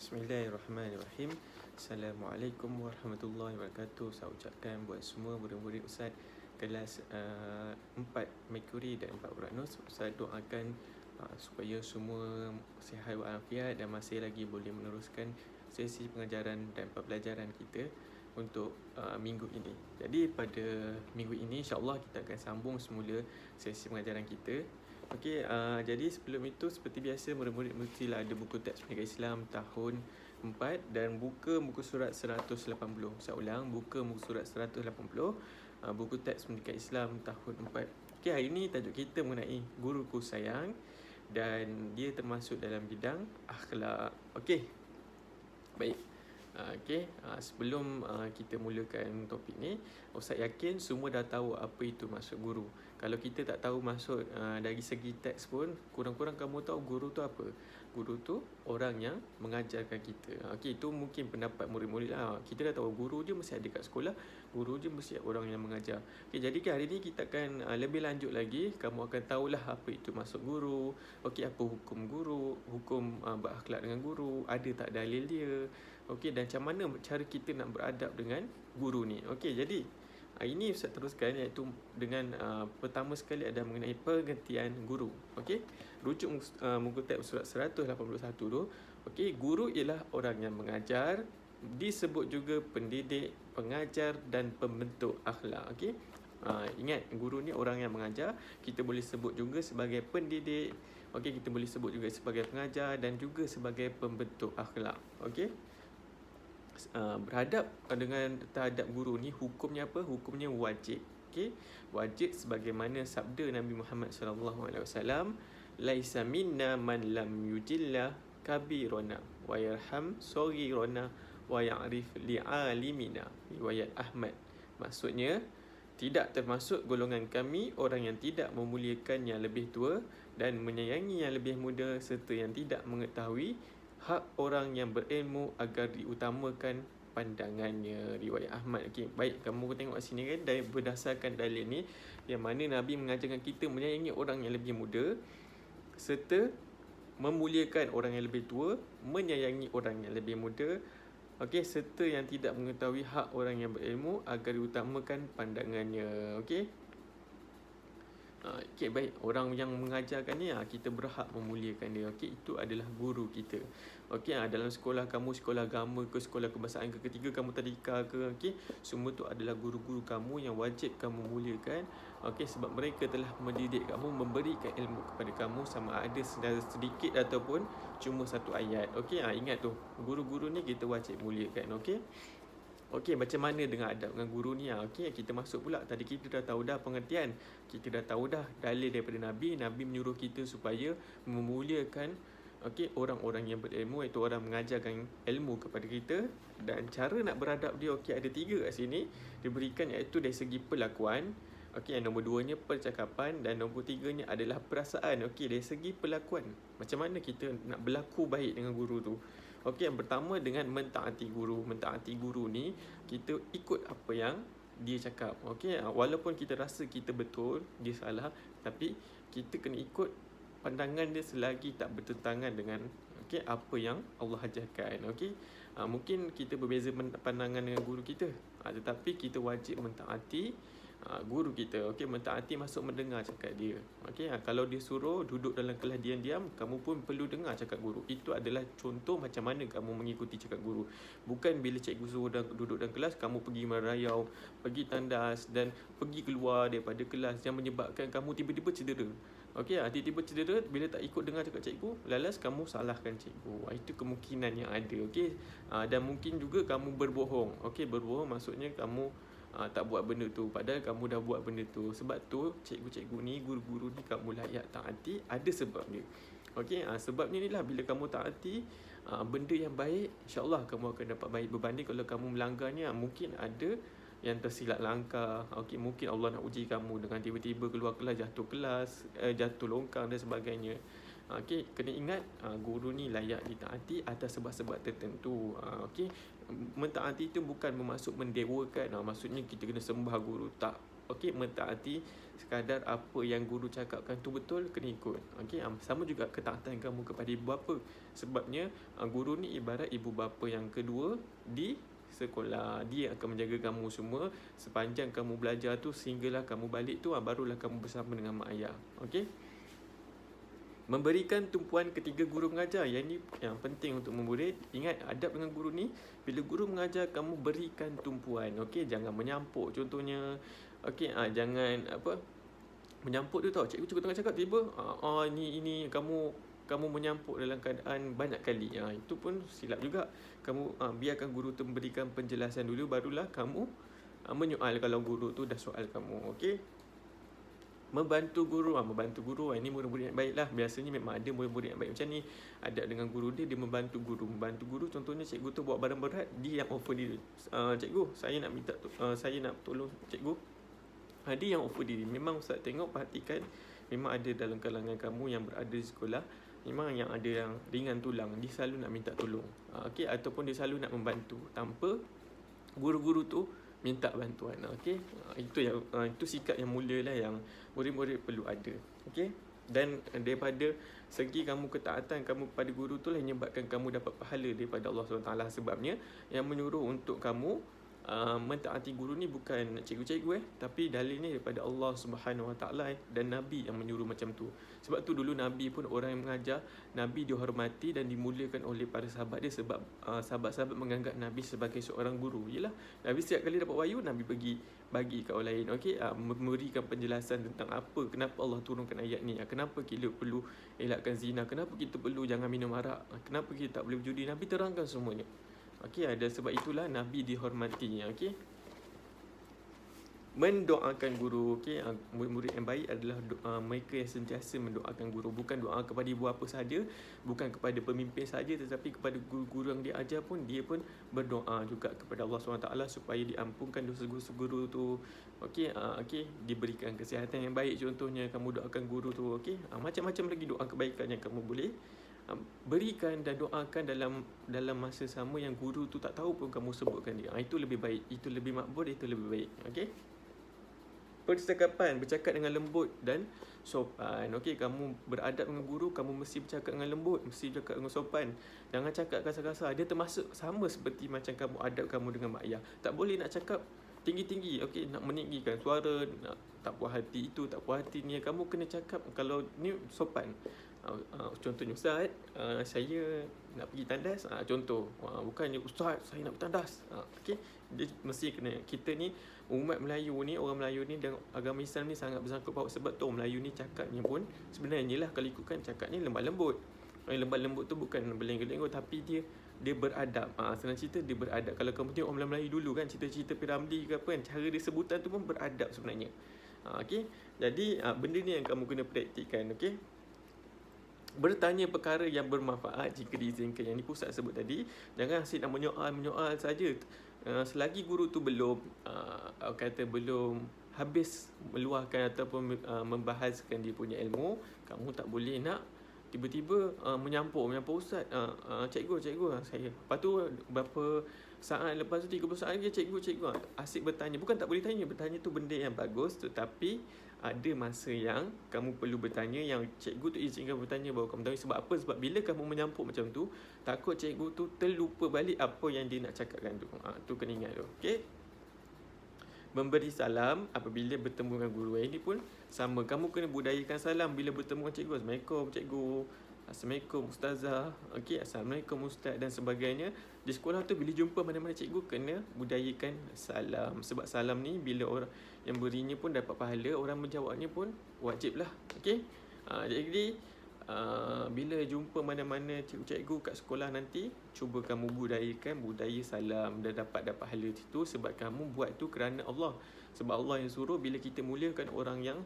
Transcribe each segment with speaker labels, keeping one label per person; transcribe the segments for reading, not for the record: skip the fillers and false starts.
Speaker 1: Bismillahirrahmanirrahim. Assalamualaikum warahmatullahi wabarakatuh. Saya ucapkan buat semua murid-murid Ustaz kelas 4 Mercury dan 4 Uranus. Saya doakan supaya semua sihat walafiat dan masih lagi boleh meneruskan sesi pengajaran dan pembelajaran kita untuk minggu ini. Jadi pada minggu ini insya-Allah kita akan sambung semula sesi pengajaran kita. Okey, jadi sebelum itu seperti biasa murid-murid mestilah ada buku teks pendidikan Islam tahun 4 dan buka muka surat 180. Saya ulang, buka muka surat 180, buku teks pendidikan Islam tahun 4. Okey, hari ini tajuk kita mengenai guruku sayang dan dia termasuk dalam bidang akhlak. Okey. Baik. Sebelum kita mulakan topik ni, Ustaz yakin semua dah tahu apa itu maksud guru. Kalau kita tak tahu maksud dari segi teks pun, kurang-kurang kamu tahu guru tu apa. Guru tu orang yang mengajarkan kita. Okey, itu mungkin pendapat murid-murid lah. Kita dah tahu guru je mesti ada kat sekolah, guru je mesti orang yang mengajar. Okey, jadi hari ni kita akan lebih lanjut lagi. Kamu akan tahulah apa itu maksud guru. Okey, apa hukum guru, hukum berakhlak dengan guru, ada tak dalil dia. Okey, dan macam mana cara kita nak beradab dengan guru ni. Okey, jadi ini Ustaz teruskan iaitu dengan pertama sekali ada mengenai pengertian guru. Okey, rujuk muka teks surat 181 tu. Okey, guru ialah orang yang mengajar, disebut juga pendidik, pengajar dan pembentuk akhlak. Okey, ingat guru ni orang yang mengajar, kita boleh sebut juga sebagai pendidik. Okey, kita boleh sebut juga sebagai pengajar dan juga sebagai pembentuk akhlak. Okey, berhadap dengan terhadap guru ni hukumnya apa? Hukumnya wajib. Okey, wajib sebagaimana sabda Nabi Muhammad sallallahu alaihi wasallam, laisa minna man lam yujilla kabirana wa yarham saghirana wa ya'rif li'alimina. Riwayat Ahmad. Maksudnya, tidak termasuk golongan kami orang yang tidak memuliakan yang lebih tua dan menyayangi yang lebih muda serta yang tidak mengetahui hak orang yang berilmu agar diutamakan pandangannya. Riwayat Ahmad. Okey, baik, kamu tengok sini kan, dari berdasarkan dalil ni yang mana Nabi mengajarkan kita menyayangi orang yang lebih muda serta memuliakan orang yang lebih tua, menyayangi orang yang lebih muda. Okey, serta yang tidak mengetahui hak orang yang berilmu agar diutamakan pandangannya. Okey. Okey, baik, orang yang mengajarkan ni kita berhak memuliakan dia. Okey, itu adalah guru kita. Okey, dalam sekolah kamu, sekolah agama ke, sekolah kebangsaan ke, ketiga kamu tadika ke, okey, semua tu adalah guru-guru kamu yang wajib kamu muliakan. Okey, sebab mereka telah mendidik kamu, memberikan ilmu kepada kamu sama ada sedikit ataupun cuma satu ayat. Okey, ingat tu, guru-guru ni kita wajib muliakan. Okey. Okey, macam mana dengan adab dengan guru ni? Okey, kita masuk pula. Tadi kita dah tahu dah pengertian. Kita dah tahu dah dalil daripada Nabi. Nabi menyuruh kita supaya memuliakan orang-orang yang berilmu, iaitu orang mengajarkan ilmu kepada kita. Dan cara nak beradab dia, ada 3 kat sini diberikan, iaitu dari segi perlakuan. Okey, yang nombor 2-nya percakapan dan nombor 3-nya adalah perasaan. Okey, dari segi perlakuan, macam mana kita nak berlaku baik dengan guru tu. Okey, yang pertama dengan mentaati guru. Mentaati guru ni kita ikut apa yang dia cakap. Okey, walaupun kita rasa kita betul, dia salah, tapi kita kena ikut pandangan dia selagi tak bertentangan dengan apa yang Allah ajarkan. Okey, mungkin kita berbeza pandangan dengan guru kita, tetapi kita wajib mentaati guru kita. Okey, mentaati maksud mendengar cakap dia. Okey, kalau dia suruh duduk dalam kelas diam-diam, kamu pun perlu dengar cakap guru. Itu adalah contoh macam mana kamu mengikuti cakap guru. Bukan bila cikgu suruh duduk dalam kelas, kamu pergi merayau, pergi tandas dan pergi keluar daripada kelas yang menyebabkan kamu tiba-tiba cedera. Okey, tiba-tiba cedera bila tak ikut dengar cakap cikgu, lalas kamu salahkan cikgu. Itu kemungkinan yang ada. Okey, dan mungkin juga kamu berbohong. Okey, berbohong maksudnya kamu tak buat benda tu, padahal kamu dah buat benda tu. Sebab tu cikgu-cikgu ni, guru-guru ni kamu layak taati, ada sebab dia. Okey, sebabnya ni lah bila kamu taati benda yang baik, insya-Allah kamu akan dapat baik. Berbanding kalau kamu melanggarnya, mungkin ada yang tersilap langkah. Okey, mungkin Allah nak uji kamu dengan tiba-tiba keluar kelas, jatuh longkang dan sebagainya. Okey, kena ingat guru ni layak ditaati atas sebab-sebab tertentu. Okey, mentaati itu bukan bermaksud mendewakan. Maksudnya kita kena sembah guru, tak. Okey, mentaati sekadar apa yang guru cakapkan tu betul, kena ikut. Okey, sama juga ketaatan kamu kepada ibu bapa. Sebabnya guru ni ibarat ibu bapa yang kedua di sekolah. Dia akan menjaga kamu semua sepanjang kamu belajar tu, sehinggalah kamu balik tu, barulah kamu bersama dengan mak ayah. Okey. Memberikan tumpuan ketika guru mengajar. Yang ni yang penting untuk murid. Ingat adab dengan guru ni, bila guru mengajar, kamu berikan tumpuan. Okey, jangan menyampuk contohnya. Okey, jangan menyampuk tu tau. Cikgu tengah cakap tiba, ini kamu menyampuk dalam keadaan banyak kali. Itu pun silap juga. Kamu biarkan guru tu memberikan penjelasan dulu, barulah kamu menyoal kalau guru tu dah soal kamu. Okey. Membantu guru ini murid-murid yang baik lah. Biasanya memang ada murid-murid yang baik macam ni. Ada dengan guru dia membantu guru. Contohnya cikgu tu bawa barang berat, dia yang offer diri. Cikgu, saya nak tolong cikgu. Dia yang offer diri. Memang Ustaz tengok, perhatikan, memang ada dalam kalangan kamu yang berada di sekolah, memang yang ada yang ringan tulang, dia selalu nak minta tolong. Okey, ataupun dia selalu nak membantu tanpa guru-guru tu minta bantuan. Okey, itu sikap yang mulia lah yang murid-murid perlu ada. Okey, dan daripada segi kamu ketaatan kamu kepada guru tu lah yang menyebabkan kamu dapat pahala daripada Allah SWT. Sebabnya yang menyuruh untuk kamu mentaati guru ni bukan cikgu-cikgu tapi dalil ni daripada Allah SWT dan Nabi yang menyuruh macam tu. Sebab tu dulu Nabi pun orang yang mengajar, Nabi dihormati dan dimuliakan oleh para sahabat dia sebab sahabat-sahabat menganggap Nabi sebagai seorang guru. Yalah, Nabi setiap kali dapat wahyu, Nabi bagi kat orang lain. Okey, memberikan penjelasan tentang kenapa Allah turunkan ayat ni, kenapa kita perlu elakkan zina, kenapa kita perlu jangan minum arak, kenapa kita tak boleh berjudi. Nabi terangkan semuanya. Okey, ada sebab itulah Nabi dihormati. Okey, mendoakan guru. Okey, murid-murid yang baik adalah mereka yang sentiasa mendoakan guru. Bukan doa kepada ibu bapa saja, bukan kepada pemimpin saja, tetapi kepada guru-guru yang dia ajar pun, dia pun berdoa juga kepada Allah SWT supaya diampunkan dosa-dosa guru tu. Okey, diberikan kesihatan yang baik. Contohnya kamu doakan guru tu. Okey, macam-macam lagi doa kebaikan yang kamu boleh berikan dan doakan dalam masa sama yang guru tu tak tahu pun kamu sebutkan dia. Itu lebih baik, itu lebih makbul, itu lebih baik. Okey. Percakapan, bercakap dengan lembut dan sopan. Okey, kamu beradab dengan guru, kamu mesti bercakap dengan lembut, mesti bercakap dengan sopan. Jangan cakap kasar-kasar. Dia termasuk sama seperti macam kamu adab kamu dengan mak ayah. Tak boleh nak cakap tinggi-tinggi. Okey, nak meninggikan suara, nak tak puas hati itu, tak puas hati ni. Kamu kena cakap kalau ni sopan. Contohnya, Ustaz, saya nak pergi tandas. Contoh, bukannya Ustaz, saya nak pergi tandas. Okey, dia mesti kena. Kita ni umat Melayu ni, orang Melayu ni dan agama Islam ni sangat bersangkut paut. Sebab tu orang Melayu ni cakapnya pun sebenarnya lah, kalau ikutkan cakapnya lembat lembut. Lembat lembut tu bukan berlenggut-lenggut, tapi dia beradab. Senang cerita, dia beradab. Kalau kamu tengok orang Melayu dulu kan, cerita-cerita Piramli ke apa kan, cara dia sebutan tu pun beradab sebenarnya. Okey, jadi benda ni yang kamu kena praktikkan. Okey, bertanya perkara yang bermanfaat jika diizinkan. Yang ni Ustaz sebut tadi. Jangan asyik nak menyoal saja. Selagi guru tu belum habis meluahkan ataupun membahaskan dia punya ilmu, kamu tak boleh nak tiba-tiba menyampuk Ustaz, cikgu saya. Lepas tu berapa saat lepas tu 30 saat lagi cikgu asyik bertanya. Bukan tak boleh tanya, bertanya tu benda yang bagus, tetapi ada masa yang kamu perlu bertanya, yang cikgu tu izinkan bertanya baru kamu tanya. Sebab apa? Sebab bila kamu menyampuk macam tu, takut cikgu tu terlupa balik apa yang dia nak cakapkan tu. Tu kena ingat tu. Okey. Memberi salam apabila bertemu dengan guru. Ini pun sama. Kamu kena budayakan salam bila bertemu dengan cikgu. Assalamualaikum cikgu, Assalamualaikum Ustazah. Okey, Assalamualaikum Ustaz dan sebagainya. Di sekolah tu bila jumpa mana-mana cikgu, kena budayakan salam. Sebab salam ni bila orang yang berinya pun dapat pahala, orang menjawabnya pun wajib lah. Okey. Jadi bila jumpa mana-mana cikgu-cikgu kat sekolah nanti, cuba kamu budayakan budaya salam dan dapat pahala itu. Sebab kamu buat tu kerana Allah. Sebab Allah yang suruh. Bila kita muliakan orang yang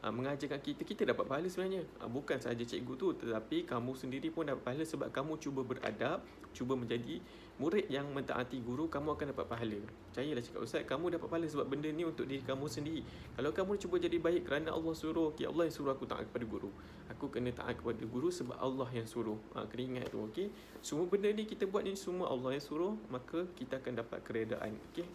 Speaker 1: mengajarkan kita dapat pahala sebenarnya. Bukan sahaja cikgu tu, tetapi kamu sendiri pun dapat pahala. Sebab kamu cuba beradab, cuba menjadi murid yang mentaati guru, kamu akan dapat pahala. Percayalah cakap Ustaz, kamu dapat pahala sebab benda ni untuk diri kamu sendiri. Kalau kamu cuba jadi baik kerana Allah suruh, okay, Allah yang suruh aku taat kepada guru, aku kena taat kepada guru sebab Allah yang suruh. Kena ingat tu. Okay? Semua benda ni kita buat ni semua Allah yang suruh, maka kita akan dapat keredaan. Okay?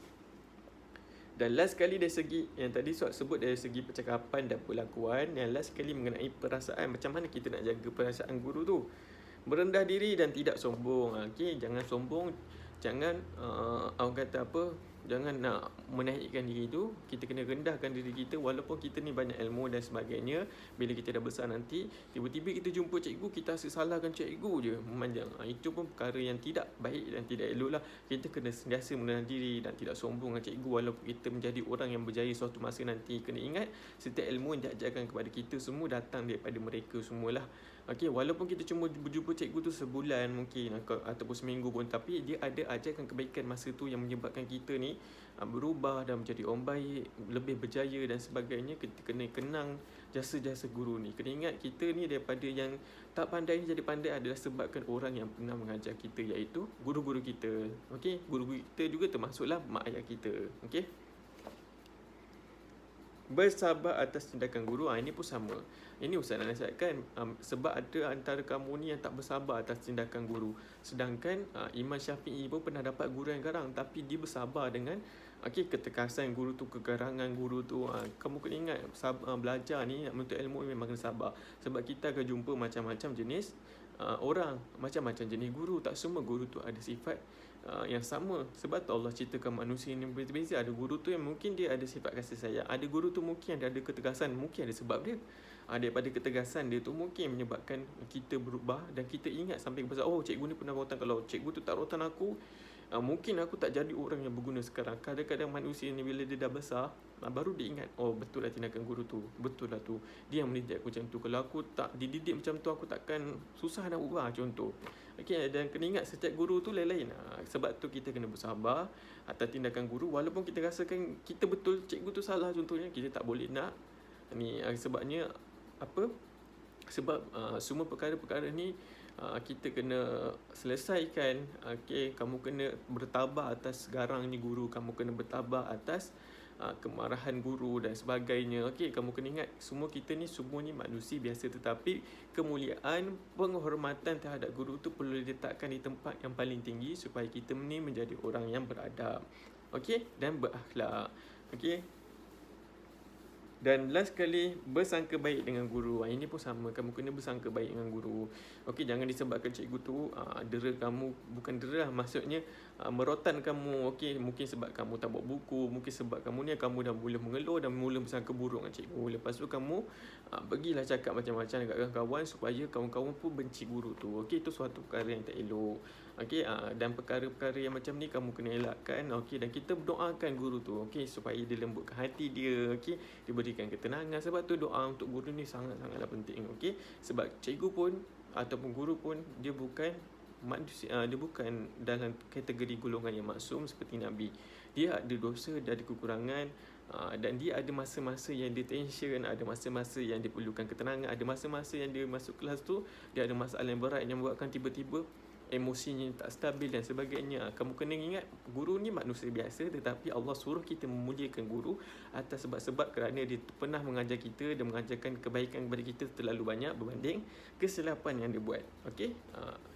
Speaker 1: Dan last sekali dari segi, yang tadi Suat sebut dari segi percakapan dan perlakuan, yang last sekali mengenai perasaan, macam mana kita nak jaga perasaan guru tu. Merendah diri dan tidak sombong. Okay, jangan sombong, jangan orang kata apa, jangan nak menaikkan diri tu. Kita kena rendahkan diri kita, walaupun kita ni banyak ilmu dan sebagainya. Bila kita dah besar nanti, tiba-tiba kita jumpa cikgu, kita rasa salahkan cikgu je, memanjang. Itu pun perkara yang tidak baik dan tidak elok lah. Kita kena sentiasa merendah diri dan tidak sombong dengan cikgu, walaupun kita menjadi orang yang berjaya suatu masa nanti. Kena ingat, setiap ilmu yang diajarkan kepada kita semua datang daripada mereka semualah. Okay, walaupun kita cuma berjumpa cikgu tu sebulan mungkin ataupun seminggu pun, tapi dia ada ajarkan kebaikan masa tu yang menyebabkan kita ni berubah dan menjadi orang baik, lebih berjaya dan sebagainya. Kita kena kenang jasa-jasa guru ni. Kena ingat, kita ni daripada yang tak pandai ni jadi pandai adalah sebabkan orang yang pernah mengajar kita, iaitu guru-guru kita. Okay, guru-guru kita juga termasuklah mak ayah kita. Okay, bersabar atas tindakan guru, ini pun sama. Ini Ustaz nak nasihatkan, sebab ada antara kamu ni yang tak bersabar atas tindakan guru. Sedangkan Imam Syafi'i pun pernah dapat guru yang garang, tapi dia bersabar dengan ketekasan guru tu, kegarangan guru tu. Kamu kena ingat, belajar ni, nak menuntut ilmu memang kena sabar. Sebab kita akan jumpa macam-macam jenis orang, macam-macam jenis guru. Tak semua guru tu ada sifat yang sama. Sebab tu Allah ciptakan manusia ni berbeza-beza. Ada guru tu yang mungkin dia ada sifat kasih sayang, ada guru tu mungkin dia ada ketegasan, mungkin ada sebab dia. Daripada ketegasan dia tu mungkin menyebabkan kita berubah, dan kita ingat sampai besar, oh cikgu ni pernah rotan, kalau cikgu tu tak rotan aku, mungkin aku tak jadi orang yang berguna sekarang. Kadang-kadang manusia ni bila dia dah besar, baru dia ingat, oh betul lah tindakan guru tu, betul lah tu, dia yang mendidik aku macam tu. Kalau aku tak dididik macam tu, aku takkan, susah nak ubah, contoh. Okay, dan kena ingat setiap guru tu lain-lain. Sebab tu kita kena bersabar atas tindakan guru, walaupun kita rasakan kita betul, cikgu tu salah contohnya, kita tak boleh nak ni. Sebabnya apa? Sebab semua perkara-perkara ni kita kena selesaikan. Okay, kamu kena bertabah atas garangnya guru, kamu kena bertabah atas kemarahan guru dan sebagainya. Okay, kamu kena ingat, semua kita ni, semua ni manusia biasa, tetapi kemuliaan, penghormatan terhadap guru tu perlu diletakkan di tempat yang paling tinggi, supaya kita ni menjadi orang yang beradab, okay, dan berakhlak. Okay, dan last sekali, bersangka baik dengan guru. Ini pun sama, kamu kena bersangka baik dengan guru. Okey, jangan disebabkan cikgu tu dera kamu, bukan dera lah, maksudnya merotan kamu. Okey, mungkin sebab kamu tak bawa buku, mungkin sebab kamu ni kamu dah mula mengeluh dan mula bersangka buruk dengan cikgu. Lepas tu kamu pergilah cakap macam-macam dekat kawan-kawan supaya kawan-kawan pun benci guru tu. Okey, itu suatu perkara yang tak elok. Okey, dan perkara-perkara yang macam ni kamu kena elakkan. Okey, dan kita berdoakan guru tu, okey, supaya dia lembutkan hati dia, okey, dia berikan ketenangan. Sebab tu doa untuk guru ni sangat-sangatlah penting. Okey, sebab cikgu pun ataupun guru pun dia bukan manusia, dia bukan dalam kategori golongan yang maksum seperti Nabi. Dia ada dosa, dia ada kekurangan, dan dia ada masa-masa yang dia tension, ada masa-masa yang dia perlukan ketenangan, ada masa-masa yang dia masuk kelas tu dia ada masalah yang berat yang membuatkan tiba-tiba emosinya tak stabil dan sebagainya. Kamu kena ingat, guru ni manusia biasa, tetapi Allah suruh kita memuliakan guru atas sebab-sebab kerana dia pernah mengajar kita dan mengajarkan kebaikan kepada kita terlalu banyak berbanding kesilapan yang dia buat. Okey,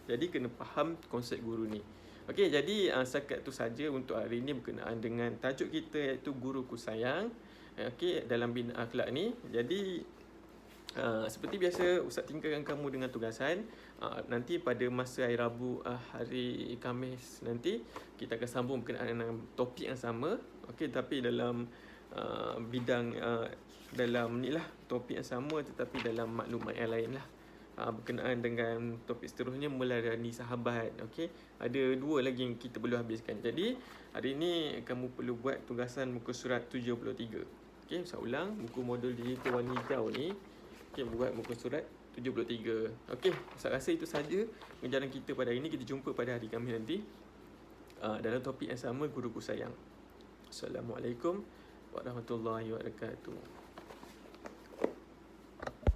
Speaker 1: jadi kena faham konsep guru ni. Okey, jadi setakat tu saja untuk hari ini berkenaan dengan tajuk kita, iaitu Guruku Sayang. Okey, dalam bina akhlak ni. Jadi seperti biasa, Ustaz tinggalkan kamu dengan tugasan. Nanti pada masa hari Rabu, hari Khamis nanti, kita akan sambung berkenaan dengan topik yang sama. Okey, tapi dalam bidang dalam ni lah, topik yang sama tetapi dalam maklumat yang lain lah. Berkenaan dengan topik seterusnya, melayani sahabat. Okey, ada 2 lagi yang kita perlu habiskan. Jadi hari ni kamu perlu buat tugasan muka surat 73. Okey, saya ulang, buku modul digital warna hijau ni. Okey, buat muka surat 73. Okey, saya rasa itu saja pengajaran kita pada hari ini. Kita jumpa pada hari Khamis nanti dalam topik yang sama, Guruku Sayang. Assalamualaikum warahmatullahi wabarakatuh.